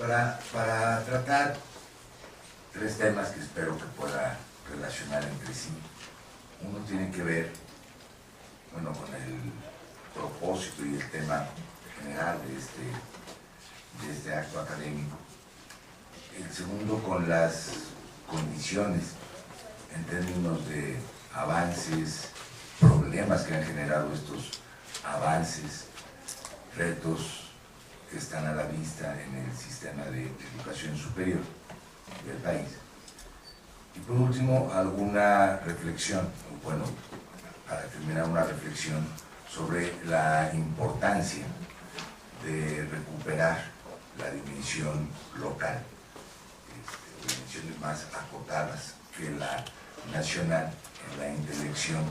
para tratar tres temas que espero que pueda relacionar entre sí. Uno tiene que ver, bueno, con el propósito y el tema general de este acto académico. El segundo, con las condiciones en términos de avances, problemas que han generado estos avances, retos que están a la vista en el sistema de educación superior del país. Y por último, alguna reflexión, bueno, para terminar, una reflexión sobre la importancia de recuperar la dimensión local, dimensiones más acotadas que la nacional en la intelección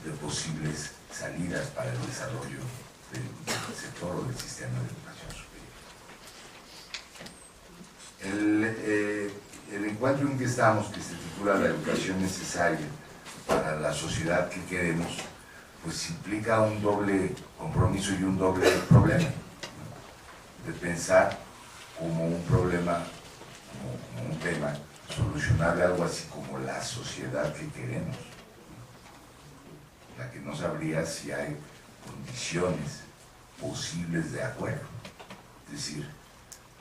de posibles salidas para el desarrollo del sector o del sistema de educación superior. El encuentro en que estamos, que se titula La educación necesaria para la sociedad que queremos, pues implica un doble compromiso y un doble problema, ¿no? De pensar como un problema, como un tema solucionable, algo así como la sociedad que queremos, la que no sabría si hay condiciones posibles de acuerdo, es decir,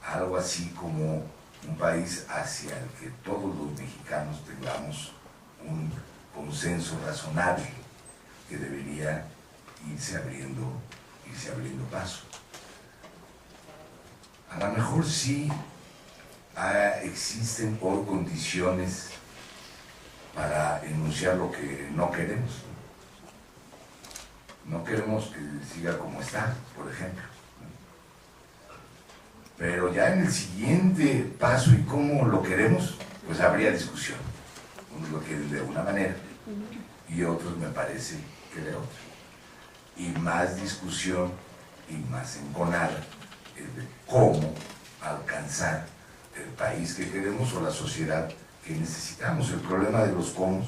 algo así como un país hacia el que todos los mexicanos tengamos un consenso razonable que debería irse abriendo paso. A lo mejor sí existen hoy condiciones para enunciar lo que no queremos. No queremos que siga como está, por ejemplo. Pero ya en el siguiente paso y cómo lo queremos, pues habría discusión. Unos lo quieren de una manera y otros me parece que de otra. Y más discusión y más enconada de cómo alcanzar el país que queremos o la sociedad que necesitamos. El problema de los cómo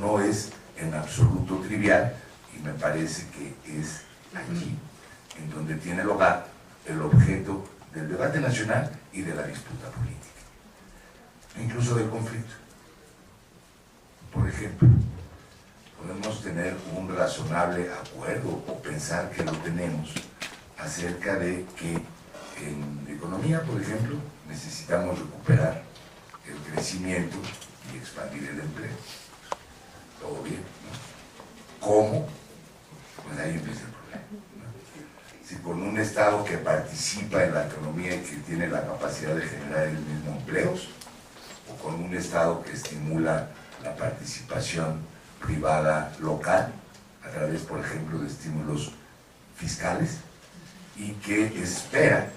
no es en absoluto trivial y me parece que es allí en donde tiene lugar el objeto del debate nacional y de la disputa política, incluso del conflicto. Por ejemplo, podemos tener un razonable acuerdo o pensar que lo tenemos acerca de que en economía, por ejemplo, necesitamos recuperar el crecimiento y expandir el empleo. Todo bien, ¿no? ¿Cómo? Pues ahí empieza el problema, ¿no? Si con un Estado que participa en la economía y que tiene la capacidad de generar el mismo empleos, o con un Estado que estimula la participación privada local a través, por ejemplo, de estímulos fiscales y que espera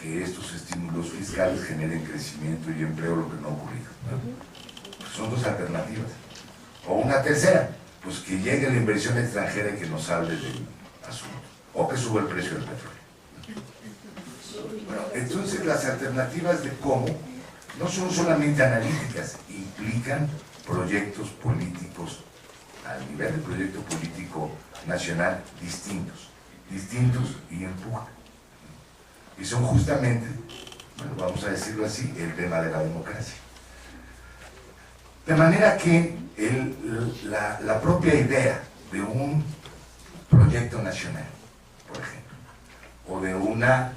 que estos estímulos fiscales generen crecimiento y empleo, lo que no ha ocurrido, ¿no? Pues son dos alternativas. O una tercera, pues que llegue la inversión extranjera y que nos hable del asunto, o que suba el precio del petróleo. Bueno, entonces las alternativas de cómo no son solamente analíticas, implican proyectos políticos al nivel del proyecto político nacional distintos y empujan. Y son justamente, bueno, vamos a decirlo así, el tema de la democracia. De manera que la propia idea de un proyecto nacional, por ejemplo, o de una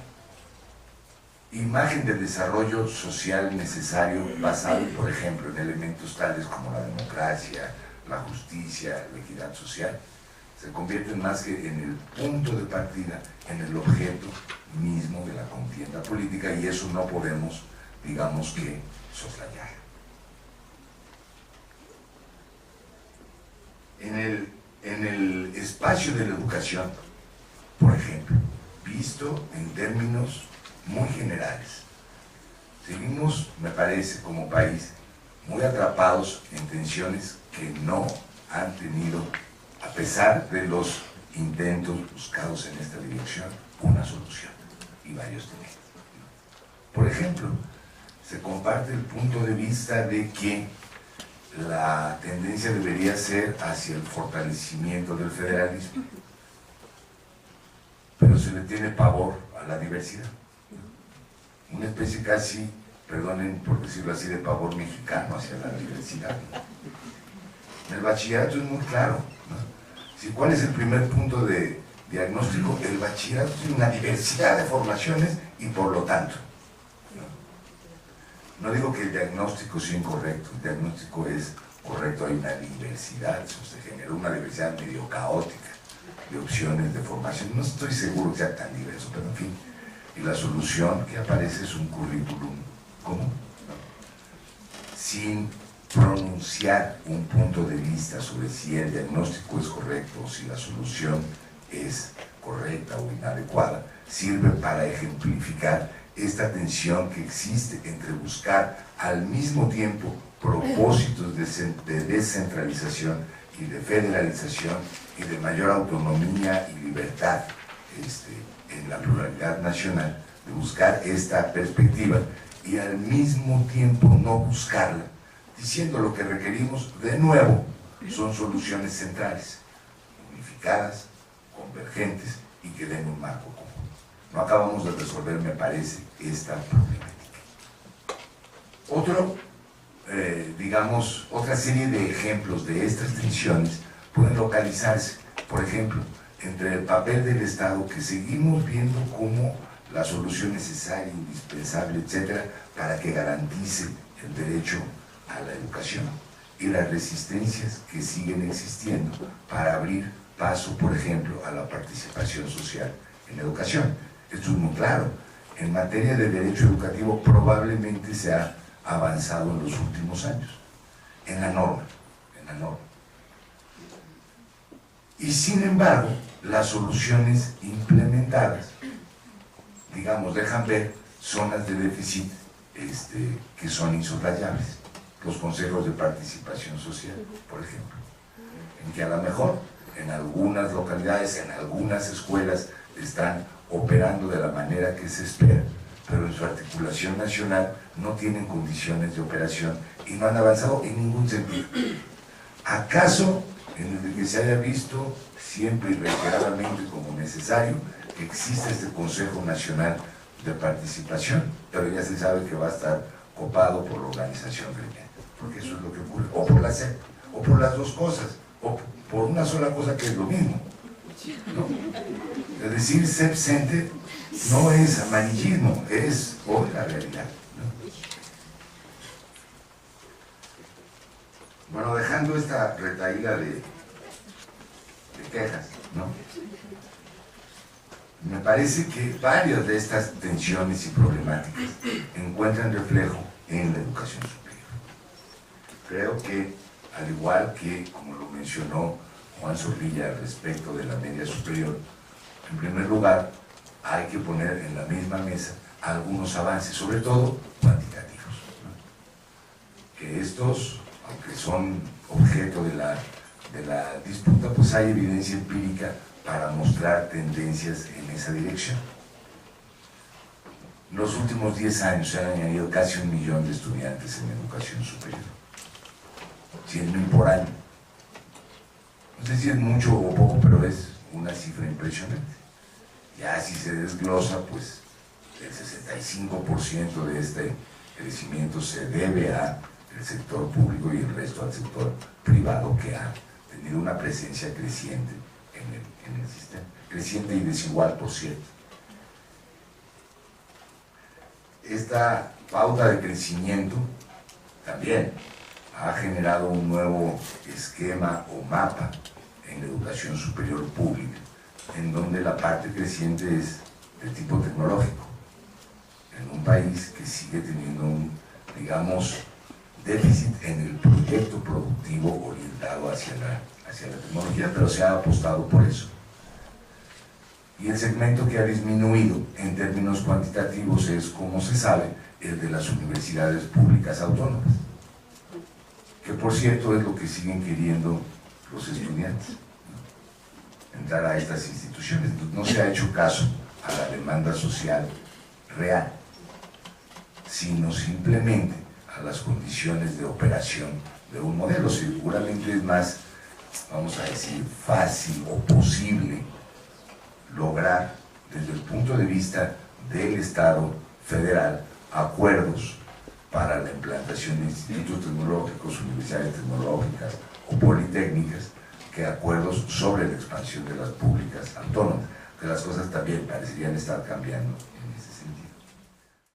imagen de desarrollo social necesario basado, por ejemplo, en elementos tales como la democracia, la justicia, la equidad social, se convierten más que en el punto de partida, en el objeto mismo de la contienda política, y eso no podemos, digamos que, soslayar. En el espacio de la educación, por ejemplo, visto en términos muy generales, seguimos, me parece, como país, muy atrapados en tensiones que no han tenido, a pesar de los intentos buscados en esta dirección, una solución, y varios tienen. Por ejemplo, se comparte el punto de vista de que la tendencia debería ser hacia el fortalecimiento del federalismo, pero se le tiene pavor a la diversidad. una especie casi, perdonen por decirlo así, de pavor mexicano hacia la diversidad. El bachillerato es muy claro, ¿no? Sí, ¿cuál es el primer punto de diagnóstico? El bachillerato tiene una diversidad de formaciones y por lo tanto, no digo que el diagnóstico sea incorrecto, el diagnóstico es correcto, hay una diversidad, se generó una diversidad medio caótica de opciones de formación, no estoy seguro que sea tan diverso, pero en fin, y la solución que aparece es un currículum común, ¿no? Sin pronunciar un punto de vista sobre si el diagnóstico es correcto o si la solución es correcta o inadecuada, sirve para ejemplificar esta tensión que existe entre buscar al mismo tiempo propósitos de descentralización y de federalización y de mayor autonomía y libertad en la pluralidad nacional, de buscar esta perspectiva y al mismo tiempo no buscarla, diciendo lo que requerimos de nuevo son soluciones centrales, unificadas, convergentes y que den un marco común. No acabamos de resolver, me parece, esta problemática. Otra serie de ejemplos de estas tensiones pueden localizarse, por ejemplo, entre el papel del Estado, que seguimos viendo como la solución necesaria, indispensable, etcétera, para que garantice el derecho a la educación, y las resistencias que siguen existiendo para abrir paso, por ejemplo, a la participación social en la educación. Esto es muy claro. En materia de derecho educativo probablemente se ha avanzado en los últimos años, en la norma. Y sin embargo, las soluciones implementadas, digamos, dejan ver zonas de déficit que son insoslayables. Los consejos de participación social, por ejemplo, en que a lo mejor en algunas localidades, en algunas escuelas están operando de la manera que se espera, pero en su articulación nacional no tienen condiciones de operación y no han avanzado en ningún sentido. ¿Acaso en el que se haya visto siempre y reiteradamente como necesario que exista este Consejo Nacional de Participación, pero ya se sabe que va a estar copado por la organización gremial, porque eso es lo que ocurre, o por la SEP, o por las dos cosas, o por una sola cosa que es lo mismo, ¿no? Es decir, SEP-CENTE no es amarillismo, es hoy la realidad, ¿no? Bueno, dejando esta retahíla de quejas, ¿no? Me parece que varias de estas tensiones y problemáticas encuentran reflejo en la educación superior. Creo que, al igual que, como lo mencionó Juan Zorrilla respecto de la media superior, en primer lugar, hay que poner en la misma mesa algunos avances, sobre todo cuantitativos, ¿no? Que estos, aunque son objeto de la disputa, pues hay evidencia empírica para mostrar tendencias en esa dirección. En los últimos 10 años se han añadido casi 1 millón de estudiantes en educación superior, 100,000 por año. No sé si es mucho o poco, pero es una cifra impresionante. Ya si se desglosa, pues el 65% de este crecimiento se debe al sector público y el resto al sector privado, que ha tenido una presencia creciente en el sistema, creciente y desigual, por cierto. Esta pauta de crecimiento también ha generado un nuevo esquema o mapa en la educación superior pública, en donde la parte creciente es de tipo tecnológico, en un país que sigue teniendo un, digamos, déficit en el proyecto productivo orientado hacia la tecnología, pero se ha apostado por eso. Y el segmento que ha disminuido en términos cuantitativos es, como se sabe, el de las universidades públicas autónomas, que por cierto es lo que siguen queriendo los estudiantes, ¿no? Entrar a estas instituciones. Entonces, no se ha hecho caso a la demanda social real, sino simplemente a las condiciones de operación de un modelo. Seguramente es más, vamos a decir, fácil o posible lograr desde el punto de vista del Estado federal acuerdos para la implantación de institutos tecnológicos, universidades tecnológicas o politécnicas, que acuerdos sobre la expansión de las públicas autónomas, que las cosas también parecerían estar cambiando en ese sentido.